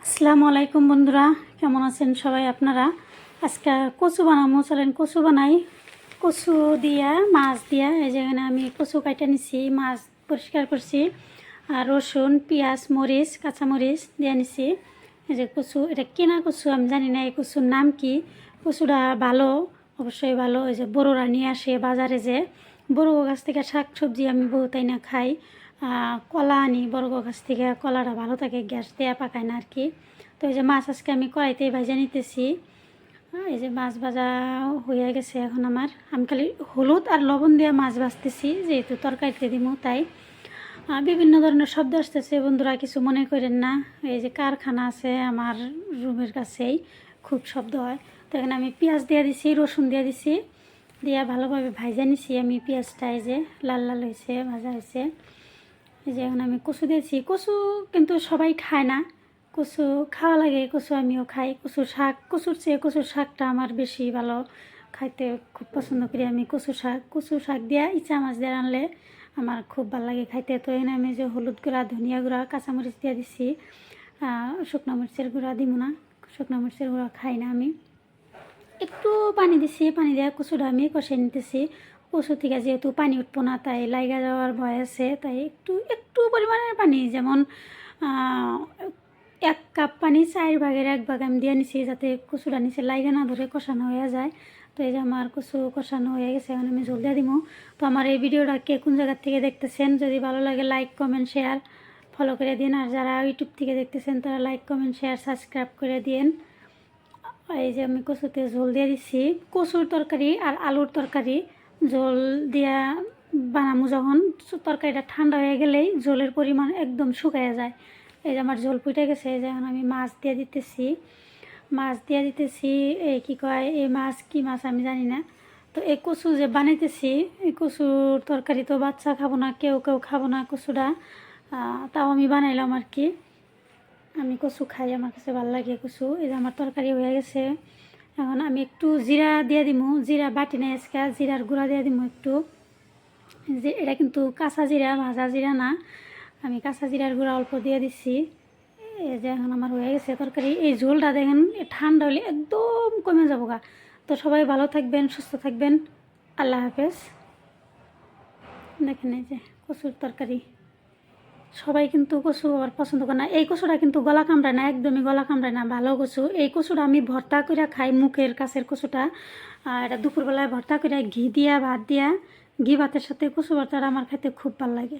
আসসালামু আলাইকুম বন্ধুরা, কেমন আছেন সবাই আপনারা? আজকে কচু বানাবো, চলেন কচু বানাই। কচু দিয়া মাছ দিয়া, এই যেখানে আমি কচু কাটা নিছি, মাছ পরিষ্কার করছি, আর রসুন পেঁয়াজ মরিচ কাঁচামরিচ দিয়ে নিছি। এই যে কচু, এটা কেনা কচু, আমি জানি না এই কচুর নাম কি। কচুটা ভালো, অবশ্যই ভালো। এই যে বড়োরা নিয়ে আসে বাজারে, যে বড়ো গাছ থেকে শাক সবজি আমি বহুতাই না খাই। কলা আনি বড় গাছ থেকে, কলাটা ভালো থাকে, গ্যাস দেওয়া পাকায় না আর কি। তো এই যে মাছ আজকে আমি কড়াইতেই ভাজা নিতেছি। এই যে মাছ ভাজা হয়ে গেছে। এখন আমি খালি হলুদ আর লবণ দিয়ে মাছ ভাজতেছি, যেহেতু তরকারিতে দিমু তাই। বিভিন্ন ধরনের শব্দ আসতেছে বন্ধুরা, কিছু মনে করেন না। এই যে কারখানা আছে আমার রুমের কাছেই, খুব শব্দ হয়। তো এখানে আমি পেঁয়াজ দিয়ে দিছি, রসুন দিয়ে দিছি, দিয়ে ভালোভাবে ভাজা নিছি আমি পেঁয়াজটা। এই যে লাল লাল হয়েছে, ভাজা হয়েছে। এই যে এখন আমি কচু দিয়েছি। কচু কিন্তু সবাই খায় না, কচু খাওয়া লাগে, কচু আমিও খাই। কচুর চেয়ে কচুর শাকটা আমার বেশি ভালো খাইতে, খুব পছন্দ করি আমি কচু শাক দিয়া ইচা মাছ দিয়ে রানলে আমার খুব ভালো লাগে খাইতে। তো এখানে আমি যে হলুদ গুঁড়া ধনিয়া গুঁড়া কাঁচামরিচ দিয়ে দিছি, শুকনো মরিচের গুঁড়া দিব না, শুকনো মরিচের গুঁড়া খাই না আমি। একটু পানি দিছি, পানি দিয়ে কচুটা আমি কষিয়ে নিতেছি। কচু থেকে যেহেতু পানি উঠবো না, তাই লাইগা যাওয়ার ভয় আছে, তাই একটু একটু পরিমাণের পানি, যেমন 1 কাপ পানি 1/4 ভাগ আমি দিয়ে নিছি, যাতে কচুটা নিচে লাইগা না ধরে কষানো হয়ে যায়। তো এই যে আমার কচু কষানো হয়ে গেছে, এখন আমি জল দিয়ে দিব। তো আমার এই ভিডিওটা কে কোন জায়গার থেকে দেখতেছেন, যদি ভালো লাগে লাইক কমেন্ট শেয়ার ফলো করে দিন। আর যারা ইউটিউব থেকে দেখতেছেন তারা লাইক কমেন্ট শেয়ার সাবস্ক্রাইব করে দিন। এই যে আমি কচুতে ঝোল দিয়ে দিচ্ছি। কচুর তরকারি আর আলুর তরকারি ঝোল দিয়া বানামু যখন, তরকারিটা ঠান্ডা হয়ে গেলেই ঝোলের পরিমাণ একদম শুকায় যায়। এই যে আমার ঝোল ফুটে গেছে, এই যে এখন আমি মাছ দিয়ে দিতেছি। এই কী কয়, এই মাছ কি মাছ আমি জানি না। তো এই কচু যে বানাইতেছি, এই কচুর তরকারি তো বাচ্চা খাবো না, কেউ কেউ খাবো না কচুটা, তাও আমি বানাইলাম আর কি। আমি কচু খাই, আমার কাছে ভালো লাগে কচু। এই যে আমার তরকারি হয়ে গেছে। এখন আমি একটু জিরা দিয়ে দিমু, জিরা বাটি নেই আজকে, জিরার গুঁড়া দিয়ে দিমু একটু। যে এটা কিন্তু কাঁচা জিরা, ভাজা জিরা না, আমি কাঁচা জিরার গুঁড়া অল্প দিয়ে দিচ্ছি। এই যে এখন আমার হয়ে গেছে তরকারি। এই ঝোলটা দেখেন ঠান্ডা হলে একদম কমে যাবো গা। তো সবাই ভালো থাকবেন, সুস্থ থাকবেন, আল্লাহ হাফেজ। দেখেন এই যে কচুর তরকারি। সবাই কিন্তু কচু আবার পছন্দ করে না। এই কচুটা কিন্তু গলা কামড়ায় না, একদমই গলা কামড়ায় না, ভালো কচু। এই কচুটা আমি ভর্তা করে খাই, মুখের কাছের কচুটা। আর এটা দুপুরবেলায় ভর্তা করে ঘি দিয়া ভাত দিয়া, ঘি ভাতের সাথে কচু ভর্তাটা আমার খেতে খুব ভালো লাগে।